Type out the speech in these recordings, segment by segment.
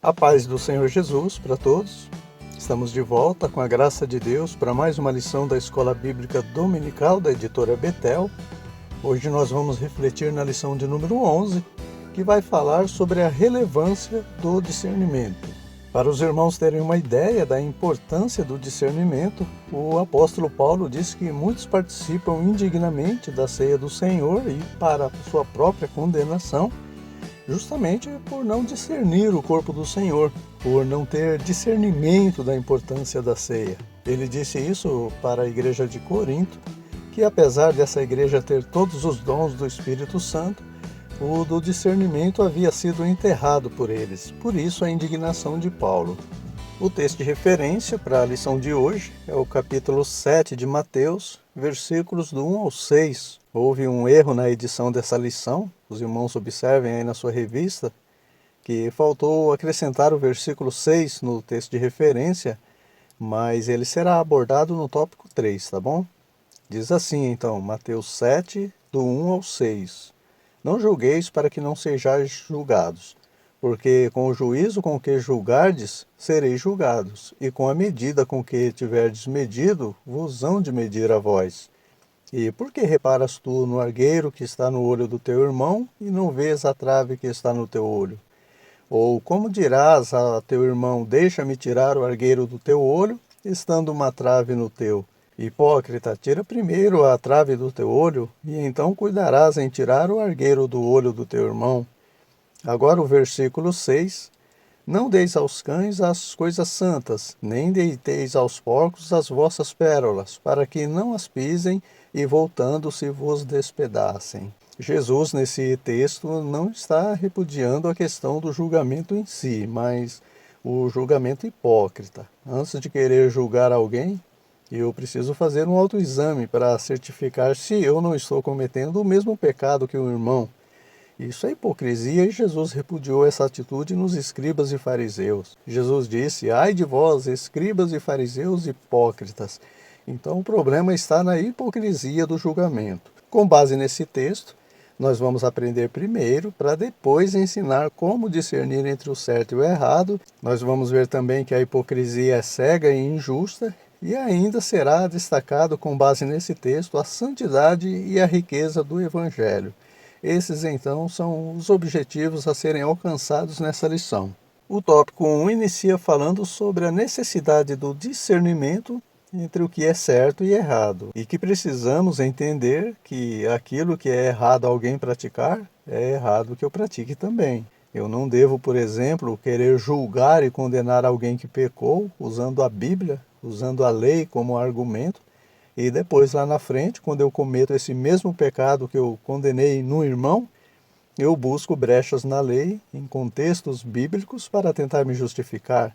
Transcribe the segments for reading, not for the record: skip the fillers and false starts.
A paz do Senhor Jesus para todos. Estamos de volta com a graça de Deus para mais uma lição da Escola Bíblica Dominical da editora Betel. Hoje nós vamos refletir na lição de número 11, que vai falar sobre a relevância do discernimento. Para os irmãos terem uma ideia da importância do discernimento, o apóstolo Paulo diz que muitos participam indignamente da ceia do Senhor e para sua própria condenação, justamente por não discernir o corpo do Senhor, por não ter discernimento da importância da ceia. Ele disse isso para a igreja de Corinto, que apesar dessa igreja ter todos os dons do Espírito Santo, o do discernimento havia sido enterrado por eles, por isso a indignação de Paulo. O texto de referência para a lição de hoje é o capítulo 7 de Mateus, versículos do 1 ao 6. Houve um erro na edição dessa lição, os irmãos observem aí na sua revista, que faltou acrescentar o versículo 6 no texto de referência, mas ele será abordado no tópico 3, tá bom? Diz assim então, Mateus 7, do 1 ao 6. Não julgueis para que não sejais julgados, porque com o juízo com que julgardes, sereis julgados, e com a medida com que tiverdes medido, vos hão de medir a vós. E por que reparas tu no argueiro que está no olho do teu irmão, e não vês a trave que está no teu olho? Ou como dirás a teu irmão, deixa-me tirar o argueiro do teu olho, estando uma trave no teu? Hipócrita, tira primeiro a trave do teu olho, e então cuidarás em tirar o argueiro do olho do teu irmão. Agora o versículo 6. Não deis aos cães as coisas santas, nem deiteis aos porcos as vossas pérolas, para que não as pisem e voltando-se vos despedacem. Jesus, nesse texto, não está repudiando a questão do julgamento em si, mas o julgamento hipócrita. Antes de querer julgar alguém, eu preciso fazer um autoexame para certificar se eu não estou cometendo o mesmo pecado que o irmão. Isso é hipocrisia e Jesus repudiou essa atitude nos escribas e fariseus. Jesus disse, ai de vós, escribas e fariseus hipócritas. Então o problema está na hipocrisia do julgamento. Com base nesse texto, nós vamos aprender primeiro para depois ensinar como discernir entre o certo e o errado. Nós vamos ver também que a hipocrisia é cega e injusta e ainda será destacado com base nesse texto a santidade e a riqueza do Evangelho. Esses, então, são os objetivos a serem alcançados nessa lição. O tópico 1 inicia falando sobre a necessidade do discernimento entre o que é certo e errado, e que precisamos entender que aquilo que é errado alguém praticar, é errado que eu pratique também. Eu não devo, por exemplo, querer julgar e condenar alguém que pecou usando a Bíblia, usando a lei como argumento, e depois lá na frente, quando eu cometo esse mesmo pecado que eu condenei no irmão, eu busco brechas na lei, em contextos bíblicos, para tentar me justificar.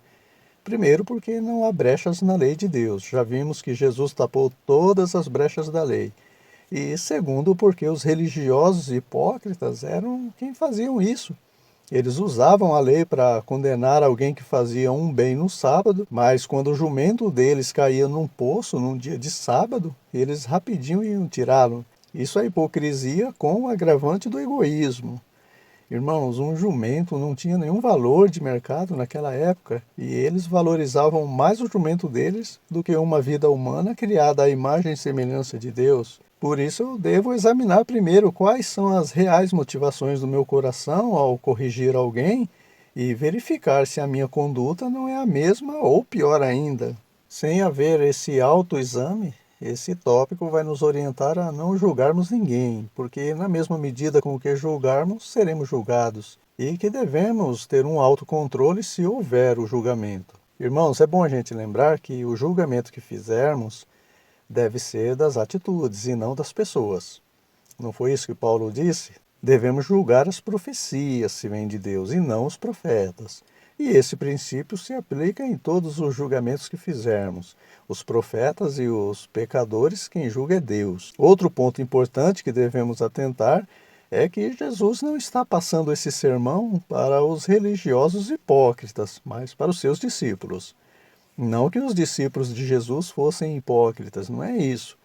Primeiro porque não há brechas na lei de Deus. Já vimos que Jesus tapou todas as brechas da lei. E segundo porque os religiosos hipócritas eram quem faziam isso. Eles usavam a lei para condenar alguém que fazia um bem no sábado, mas quando o jumento deles caía num poço num dia de sábado, eles rapidinho iam tirá-lo. Isso é hipocrisia com o agravante do egoísmo. Irmãos, um jumento não tinha nenhum valor de mercado naquela época, e eles valorizavam mais o jumento deles do que uma vida humana criada à imagem e semelhança de Deus. Por isso eu devo examinar primeiro quais são as reais motivações do meu coração ao corrigir alguém e verificar se a minha conduta não é a mesma ou pior ainda. Sem haver esse autoexame, esse tópico vai nos orientar a não julgarmos ninguém, porque na mesma medida com que julgarmos, seremos julgados, e que devemos ter um autocontrole se houver o julgamento. Irmãos, é bom a gente lembrar que o julgamento que fizermos deve ser das atitudes e não das pessoas. Não foi isso que Paulo disse? Devemos julgar as profecias, se vêm de Deus, e não os profetas. E esse princípio se aplica em todos os julgamentos que fizermos. Os profetas e os pecadores, quem julga é Deus. Outro ponto importante que devemos atentar é que Jesus não está passando esse sermão para os religiosos hipócritas, mas para os seus discípulos. Não que os discípulos de Jesus fossem hipócritas, não é isso.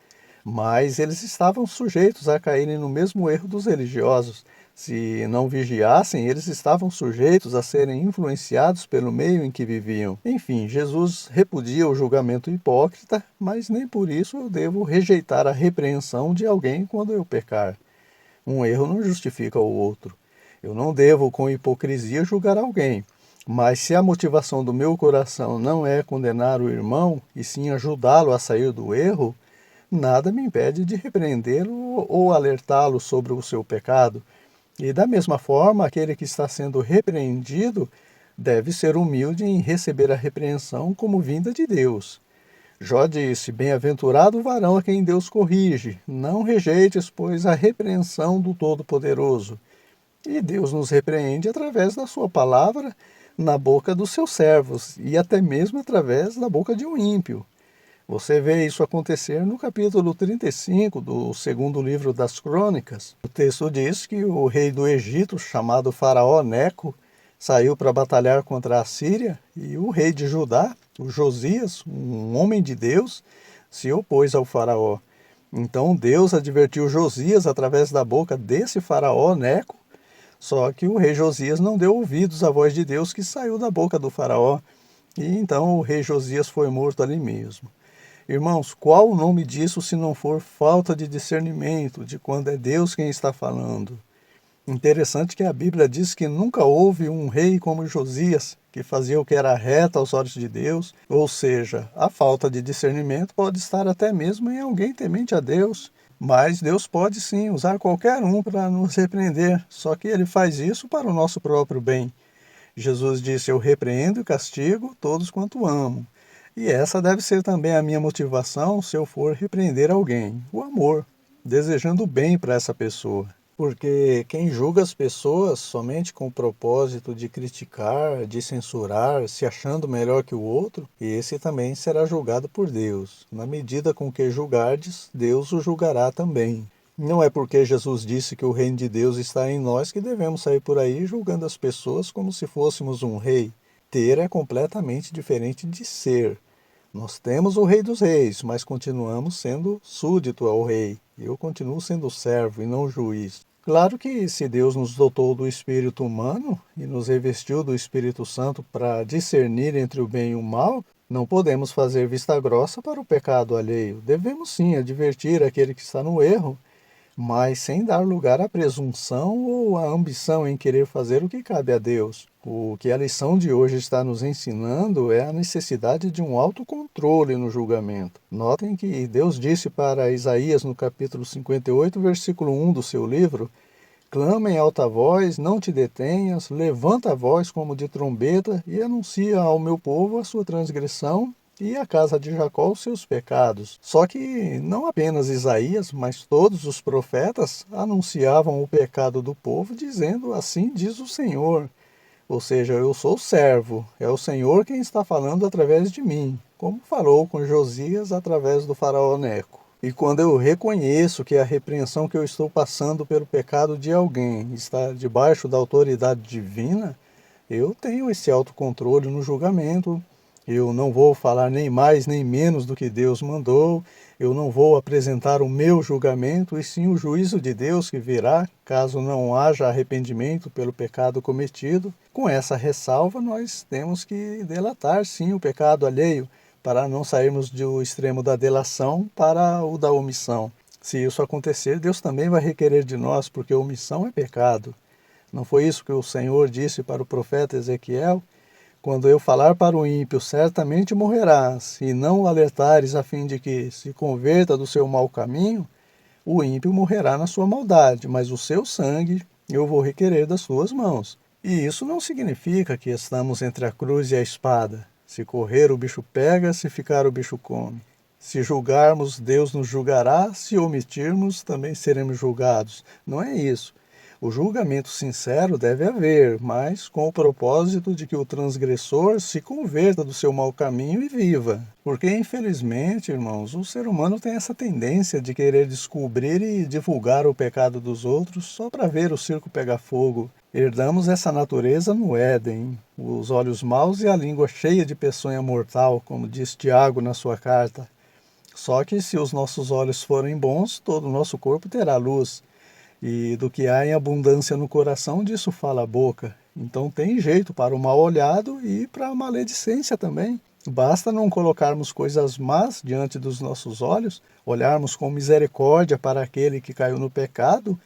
Mas eles estavam sujeitos a caírem no mesmo erro dos religiosos. Se não vigiassem, eles estavam sujeitos a serem influenciados pelo meio em que viviam. Enfim, Jesus repudia o julgamento hipócrita, mas nem por isso eu devo rejeitar a repreensão de alguém quando eu pecar. Um erro não justifica o outro. Eu não devo, com hipocrisia, julgar alguém. Mas se a motivação do meu coração não é condenar o irmão, e sim ajudá-lo a sair do erro, nada me impede de repreendê-lo ou alertá-lo sobre o seu pecado. E da mesma forma, aquele que está sendo repreendido deve ser humilde em receber a repreensão como vinda de Deus. Jó disse: Bem-aventurado o varão a quem Deus corrige, não rejeites, pois, a repreensão do Todo-Poderoso. E Deus nos repreende através da sua palavra na boca dos seus servos e até mesmo através da boca de um ímpio. Você vê isso acontecer no capítulo 35 do segundo livro das Crônicas. O texto diz que o rei do Egito, chamado Faraó Neco, saiu para batalhar contra a Síria e o rei de Judá, o Josias, um homem de Deus, se opôs ao Faraó. Então Deus advertiu Josias através da boca desse Faraó Neco, só que o rei Josias não deu ouvidos à voz de Deus que saiu da boca do Faraó, e então o rei Josias foi morto ali mesmo. Irmãos, qual o nome disso se não for falta de discernimento de quando é Deus quem está falando? Interessante que a Bíblia diz que nunca houve um rei como Josias, que fazia o que era reto aos olhos de Deus, ou seja, a falta de discernimento pode estar até mesmo em alguém temente a Deus, mas Deus pode sim usar qualquer um para nos repreender, só que ele faz isso para o nosso próprio bem. Jesus disse: Eu repreendo e castigo todos quanto amo. E essa deve ser também a minha motivação se eu for repreender alguém, o amor, desejando o bem para essa pessoa. Porque quem julga as pessoas somente com o propósito de criticar, de censurar, se achando melhor que o outro, esse também será julgado por Deus. Na medida com que julgardes, Deus o julgará também. Não é porque Jesus disse que o reino de Deus está em nós que devemos sair por aí julgando as pessoas como se fôssemos um rei. Ter é completamente diferente de ser. Nós temos o Rei dos Reis, mas continuamos sendo súdito ao Rei. Eu continuo sendo servo e não juiz. Claro que se Deus nos dotou do espírito humano e nos revestiu do Espírito Santo para discernir entre o bem e o mal, não podemos fazer vista grossa para o pecado alheio. Devemos sim advertir aquele que está no erro, mas sem dar lugar à presunção ou à ambição em querer fazer o que cabe a Deus. O que a lição de hoje está nos ensinando é a necessidade de um autocontrole no julgamento. Notem que Deus disse para Isaías no capítulo 58, versículo 1 do seu livro: Clama em alta voz, não te detenhas, levanta a voz como de trombeta e anuncia ao meu povo a sua transgressão e à casa de Jacó os seus pecados. Só que não apenas Isaías, mas todos os profetas anunciavam o pecado do povo, dizendo: Assim diz o Senhor. Ou seja, eu sou servo, é o Senhor quem está falando através de mim, como falou com Josias através do faraó Neco. E quando eu reconheço que a repreensão que eu estou passando pelo pecado de alguém está debaixo da autoridade divina, eu tenho esse autocontrole no julgamento. Eu não vou falar nem mais nem menos do que Deus mandou. Eu não vou apresentar o meu julgamento, e sim o juízo de Deus que virá, caso não haja arrependimento pelo pecado cometido. Com essa ressalva, nós temos que delatar sim o pecado alheio, para não sairmos do extremo da delação para o da omissão. Se isso acontecer, Deus também vai requerer de nós, porque omissão é pecado. Não foi isso que o Senhor disse para o profeta Ezequiel? Quando eu falar para o ímpio, certamente morrerás, e não o alertares a fim de que se converta do seu mau caminho, o ímpio morrerá na sua maldade, mas o seu sangue eu vou requerer das suas mãos. E isso não significa que estamos entre a cruz e a espada. Se correr, o bicho pega, se ficar, o bicho come. Se julgarmos, Deus nos julgará, se omitirmos, também seremos julgados. Não é isso. O julgamento sincero deve haver, mas com o propósito de que o transgressor se converta do seu mau caminho e viva. Porque, infelizmente, irmãos, o ser humano tem essa tendência de querer descobrir e divulgar o pecado dos outros só para ver o circo pegar fogo. Herdamos essa natureza no Éden, os olhos maus e a língua cheia de peçonha mortal, como diz Tiago na sua carta. Só que se os nossos olhos forem bons, todo o nosso corpo terá luz. E do que há em abundância no coração, disso fala a boca. Então tem jeito para o mal olhado e para a maledicência também. Basta não colocarmos coisas más diante dos nossos olhos, olharmos com misericórdia para aquele que caiu no pecado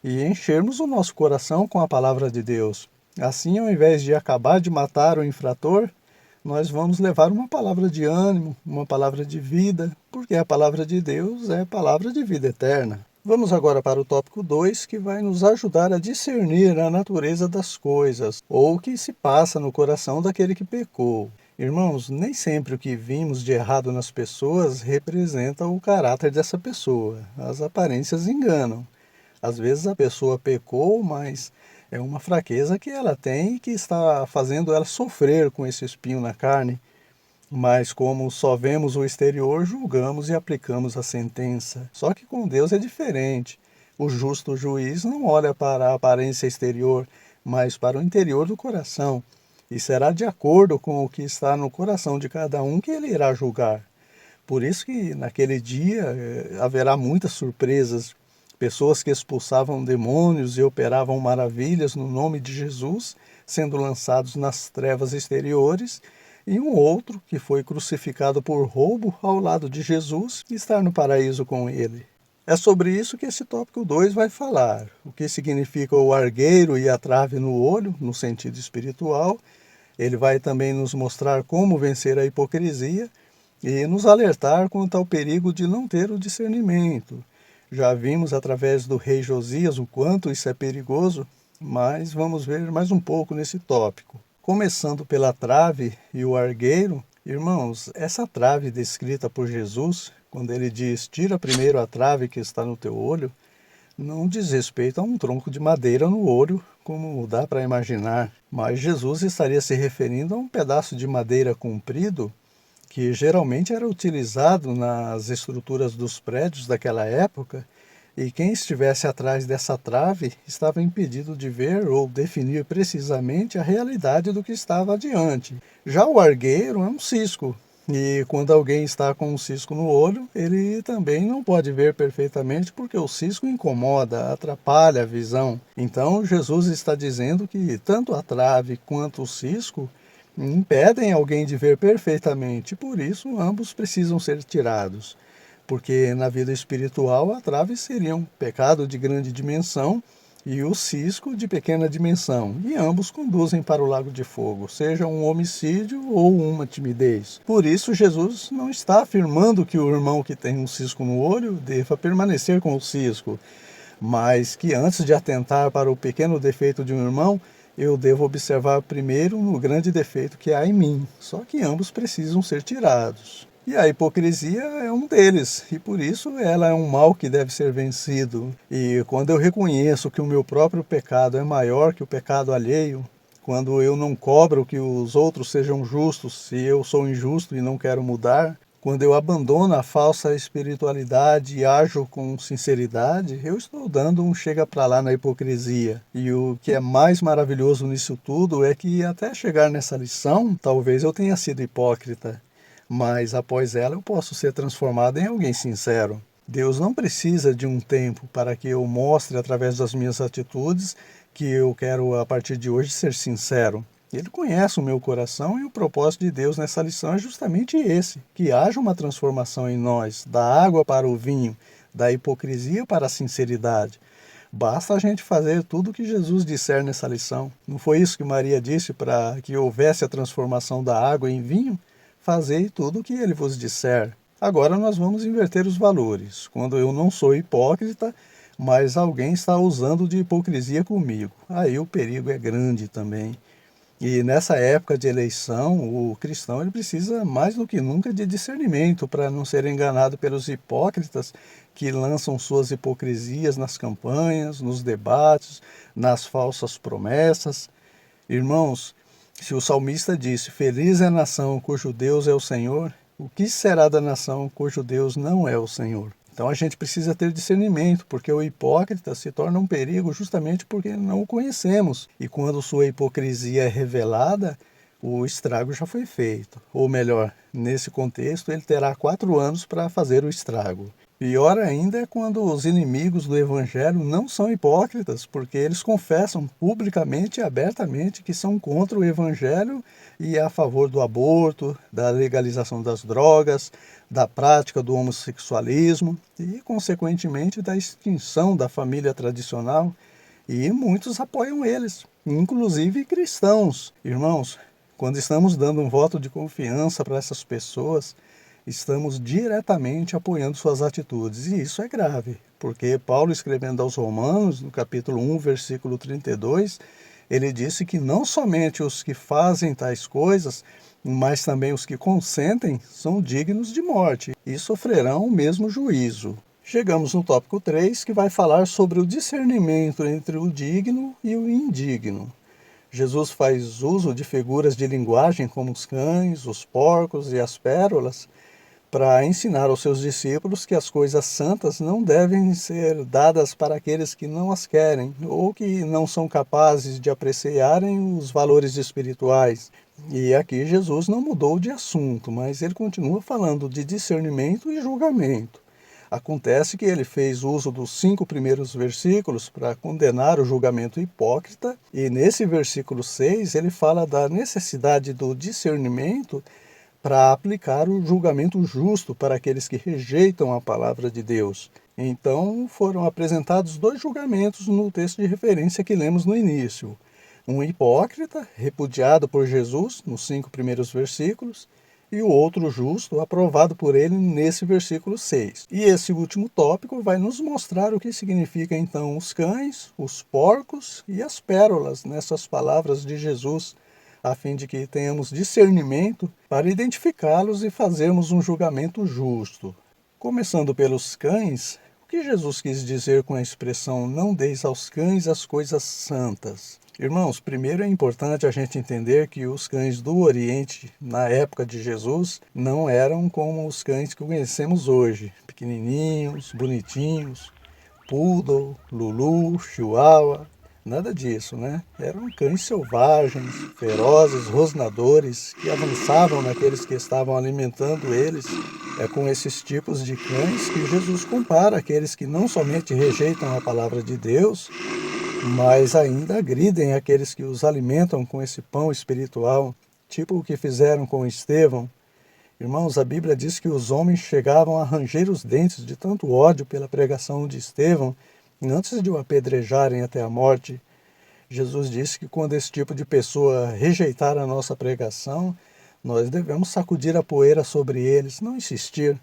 e enchermos o nosso coração com a palavra de Deus. Assim, ao invés de acabar de matar o infrator, nós vamos levar uma palavra de ânimo, uma palavra de vida, porque a palavra de Deus é palavra de vida eterna. Vamos agora para o tópico 2, que vai nos ajudar a discernir a natureza das coisas, ou o que se passa no coração daquele que pecou. Irmãos, nem sempre o que vimos de errado nas pessoas representa o caráter dessa pessoa. As aparências enganam. Às vezes a pessoa pecou, mas é uma fraqueza que ela tem e que está fazendo ela sofrer com esse espinho na carne. Mas como só vemos o exterior, julgamos e aplicamos a sentença. Só que com Deus é diferente. O justo juiz não olha para a aparência exterior, mas para o interior do coração. E será de acordo com o que está no coração de cada um que ele irá julgar. Por isso que naquele dia haverá muitas surpresas. Pessoas que expulsavam demônios e operavam maravilhas no nome de Jesus, sendo lançados nas trevas exteriores, e um outro que foi crucificado por roubo ao lado de Jesus e estar no paraíso com ele. É sobre isso que esse tópico 2 vai falar, o que significa o argueiro e a trave no olho, no sentido espiritual. Ele vai também nos mostrar como vencer a hipocrisia e nos alertar quanto ao perigo de não ter o discernimento. Já vimos através do rei Josias o quanto isso é perigoso, mas vamos ver mais um pouco nesse tópico. Começando pela trave e o argueiro, irmãos, essa trave descrita por Jesus, quando ele diz, tira primeiro a trave que está no teu olho, não diz respeito a um tronco de madeira no olho, como dá para imaginar, mas Jesus estaria se referindo a um pedaço de madeira comprido, que geralmente era utilizado nas estruturas dos prédios daquela época, e quem estivesse atrás dessa trave estava impedido de ver ou definir precisamente a realidade do que estava adiante. Já o argueiro é um cisco, e quando alguém está com um cisco no olho, ele também não pode ver perfeitamente porque o cisco incomoda, atrapalha a visão. Então Jesus está dizendo que tanto a trave quanto o cisco impedem alguém de ver perfeitamente, por isso ambos precisam ser tirados. Porque na vida espiritual a trave seria um pecado de grande dimensão e o cisco de pequena dimensão, e ambos conduzem para o lago de fogo, seja um homicídio ou uma timidez. Por isso Jesus não está afirmando que o irmão que tem um cisco no olho deva permanecer com o cisco, mas que antes de atentar para o pequeno defeito de um irmão, eu devo observar primeiro o grande defeito que há em mim, só que ambos precisam ser tirados. E a hipocrisia é um deles, e por isso ela é um mal que deve ser vencido. E quando eu reconheço que o meu próprio pecado é maior que o pecado alheio, quando eu não cobro que os outros sejam justos se eu sou injusto e não quero mudar, quando eu abandono a falsa espiritualidade e ajo com sinceridade, eu estou dando um chega pra lá na hipocrisia. E o que é mais maravilhoso nisso tudo é que até chegar nessa lição, talvez eu tenha sido hipócrita, mas após ela eu posso ser transformado em alguém sincero. Deus não precisa de um tempo para que eu mostre através das minhas atitudes que eu quero a partir de hoje ser sincero. Ele conhece o meu coração e o propósito de Deus nessa lição é justamente esse, que haja uma transformação em nós, da água para o vinho, da hipocrisia para a sinceridade. Basta a gente fazer tudo o que Jesus disser nessa lição. Não foi isso que Maria disse para que houvesse a transformação da água em vinho? Fazei tudo o que ele vos disser. Agora nós vamos inverter os valores. Quando eu não sou hipócrita, mas alguém está usando de hipocrisia comigo, aí o perigo é grande também. E nessa época de eleição, o cristão ele precisa mais do que nunca de discernimento para não ser enganado pelos hipócritas que lançam suas hipocrisias nas campanhas, nos debates, nas falsas promessas. Irmãos, se o salmista disse, feliz é a nação cujo Deus é o Senhor, o que será da nação cujo Deus não é o Senhor? Então a gente precisa ter discernimento, porque o hipócrita se torna um perigo justamente porque não o conhecemos. E quando sua hipocrisia é revelada, o estrago já foi feito. Ou melhor, nesse contexto, ele terá 4 anos para fazer o estrago. Pior ainda é quando os inimigos do Evangelho não são hipócritas, porque eles confessam publicamente e abertamente que são contra o Evangelho e a favor do aborto, da legalização das drogas, da prática do homossexualismo e, consequentemente, da extinção da família tradicional. E muitos apoiam eles, inclusive cristãos. Irmãos, quando estamos dando um voto de confiança para essas pessoas, estamos diretamente apoiando suas atitudes. E isso é grave, porque Paulo, escrevendo aos Romanos, no capítulo 1, versículo 32, ele disse que não somente os que fazem tais coisas, mas também os que consentem são dignos de morte e sofrerão o mesmo juízo. Chegamos no tópico 3, que vai falar sobre o discernimento entre o digno e o indigno. Jesus faz uso de figuras de linguagem como os cães, os porcos e as pérolas, para ensinar aos seus discípulos que as coisas santas não devem ser dadas para aqueles que não as querem ou que não são capazes de apreciarem os valores espirituais. E aqui Jesus não mudou de assunto, mas ele continua falando de discernimento e julgamento. Acontece que ele fez uso dos 5 primeiros versículos para condenar o julgamento hipócrita, e nesse versículo 6 ele fala da necessidade do discernimento para aplicar o julgamento justo para aqueles que rejeitam a palavra de Deus. Então foram apresentados 2 julgamentos no texto de referência que lemos no início. Um hipócrita, repudiado por Jesus, nos 5 primeiros versículos, e o outro justo, aprovado por ele nesse versículo 6. E esse último tópico vai nos mostrar o que significa então os cães, os porcos e as pérolas nessas palavras de Jesus, a fim de que tenhamos discernimento para identificá-los e fazermos um julgamento justo. Começando pelos cães, o que Jesus quis dizer com a expressão "não deis aos cães as coisas santas"? Irmãos, primeiro é importante a gente entender que os cães do Oriente, na época de Jesus, não eram como os cães que conhecemos hoje, pequenininhos, bonitinhos, poodle, lulu, chihuahua. Nada disso, né? Eram cães selvagens, ferozes, rosnadores, que avançavam naqueles que estavam alimentando eles. É com esses tipos de cães que Jesus compara aqueles que não somente rejeitam a palavra de Deus, mas ainda agridem aqueles que os alimentam com esse pão espiritual, tipo o que fizeram com Estevão. Irmãos, a Bíblia diz que os homens chegavam a ranger os dentes de tanto ódio pela pregação de Estevão, antes de o apedrejarem até a morte. Jesus disse que quando esse tipo de pessoa rejeitar a nossa pregação, nós devemos sacudir a poeira sobre eles, não insistir.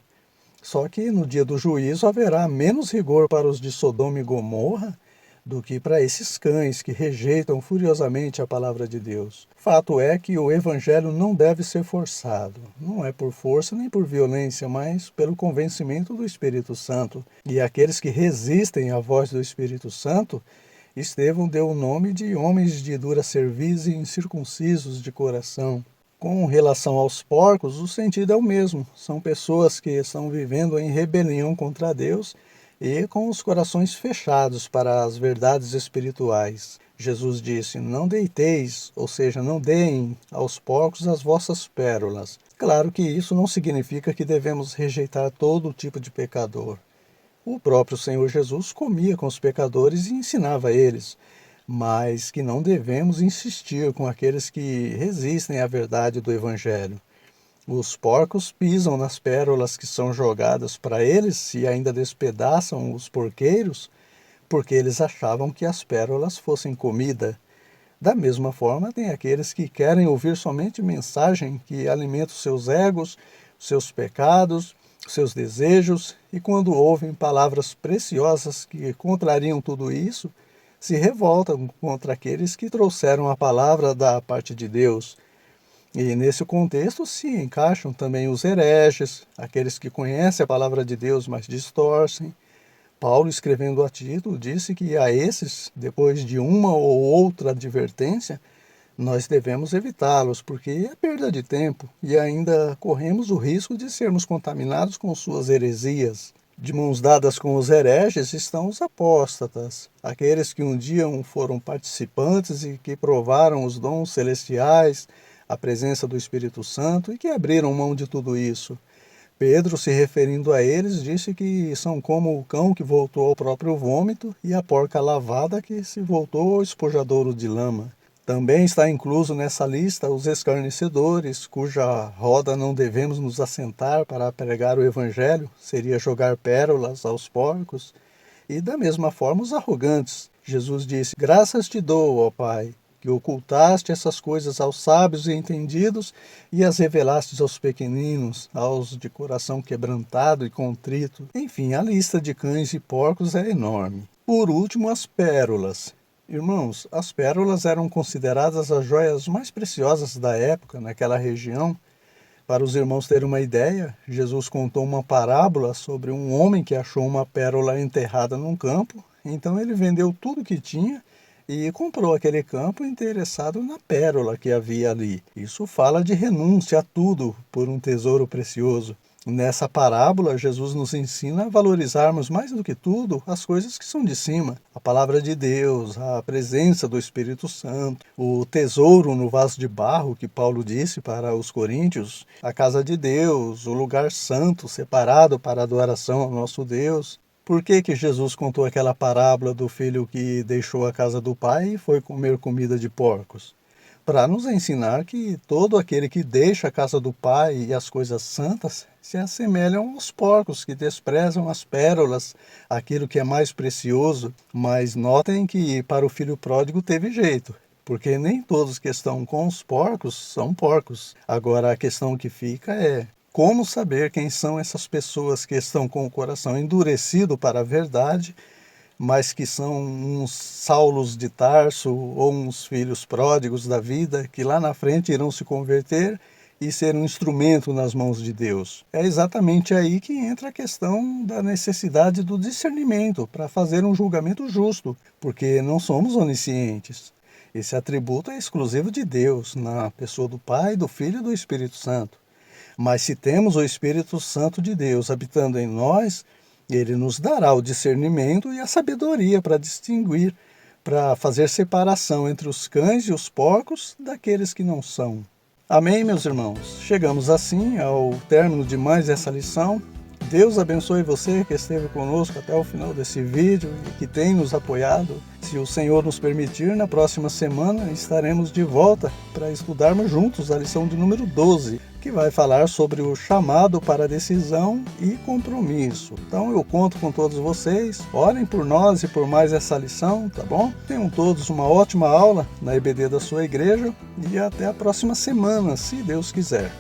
Só que no dia do juízo haverá menos rigor para os de Sodoma e Gomorra do que para esses cães que rejeitam furiosamente a palavra de Deus. Fato é que o evangelho não deve ser forçado. Não é por força nem por violência, mas pelo convencimento do Espírito Santo. E aqueles que resistem à voz do Espírito Santo, Estevão deu o nome de homens de dura cerviz e incircuncisos de coração. Com relação aos porcos, o sentido é o mesmo. São pessoas que estão vivendo em rebelião contra Deus e com os corações fechados para as verdades espirituais. Jesus disse: "Não deiteis", ou seja, não deem aos porcos as vossas pérolas. Claro que isso não significa que devemos rejeitar todo tipo de pecador. O próprio Senhor Jesus comia com os pecadores e ensinava a eles, mas que não devemos insistir com aqueles que resistem à verdade do Evangelho. Os porcos pisam nas pérolas que são jogadas para eles e ainda despedaçam os porqueiros, porque eles achavam que as pérolas fossem comida. Da mesma forma, tem aqueles que querem ouvir somente mensagem que alimenta os seus egos, os seus pecados, os seus desejos, e quando ouvem palavras preciosas que contrariam tudo isso, se revoltam contra aqueles que trouxeram a palavra da parte de Deus. E nesse contexto se encaixam também os hereges, aqueles que conhecem a palavra de Deus, mas distorcem. Paulo, escrevendo a Tito, disse que a esses, depois de uma ou outra advertência, nós devemos evitá-los, porque é perda de tempo e ainda corremos o risco de sermos contaminados com suas heresias. De mãos dadas com os hereges estão os apóstatas, aqueles que um dia foram participantes e que provaram os dons celestiais, a presença do Espírito Santo e que abriram mão de tudo isso. Pedro, se referindo a eles, disse que são como o cão que voltou ao próprio vômito e a porca lavada que se voltou ao espojadouro de lama. Também está incluso nessa lista os escarnecedores, cuja roda não devemos nos assentar para pregar o evangelho, seria jogar pérolas aos porcos. E da mesma forma os arrogantes. Jesus disse: graças te dou, ó Pai, que ocultaste essas coisas aos sábios e entendidos e as revelastes aos pequeninos, aos de coração quebrantado e contrito. Enfim, a lista de cães e porcos é enorme. Por último, as pérolas. Irmãos, as pérolas eram consideradas as joias mais preciosas da época naquela região. Para os irmãos terem uma ideia, Jesus contou uma parábola sobre um homem que achou uma pérola enterrada num campo. Então ele vendeu tudo que tinha e comprou aquele campo interessado na pérola que havia ali. Isso fala de renúncia a tudo por um tesouro precioso. Nessa parábola, Jesus nos ensina a valorizarmos mais do que tudo as coisas que são de cima. A palavra de Deus, a presença do Espírito Santo, o tesouro no vaso de barro que Paulo disse para os coríntios, a casa de Deus, o lugar santo separado para a adoração ao nosso Deus. Por que Jesus contou aquela parábola do filho que deixou a casa do pai e foi comer comida de porcos? Para nos ensinar que todo aquele que deixa a casa do pai e as coisas santas se assemelham aos porcos que desprezam as pérolas, aquilo que é mais precioso. Mas notem que para o filho pródigo teve jeito, porque nem todos que estão com os porcos são porcos. Agora a questão que fica é: como saber quem são essas pessoas que estão com o coração endurecido para a verdade, mas que são uns Saulos de Tarso ou uns filhos pródigos da vida que lá na frente irão se converter e ser um instrumento nas mãos de Deus? É exatamente aí que entra a questão da necessidade do discernimento para fazer um julgamento justo, porque não somos oniscientes. Esse atributo é exclusivo de Deus, na pessoa do Pai, do Filho e do Espírito Santo. Mas se temos o Espírito Santo de Deus habitando em nós, ele nos dará o discernimento e a sabedoria para distinguir, para fazer separação entre os cães e os porcos daqueles que não são. Amém, meus irmãos? Chegamos assim ao término de mais essa lição. Deus abençoe você que esteve conosco até o final desse vídeo e que tem nos apoiado. Se o Senhor nos permitir, na próxima semana estaremos de volta para estudarmos juntos a lição de número 12, que vai falar sobre o chamado para decisão e compromisso. Então eu conto com todos vocês, orem por nós e por mais essa lição, tá bom? Tenham todos uma ótima aula na EBD da sua igreja e até a próxima semana, se Deus quiser.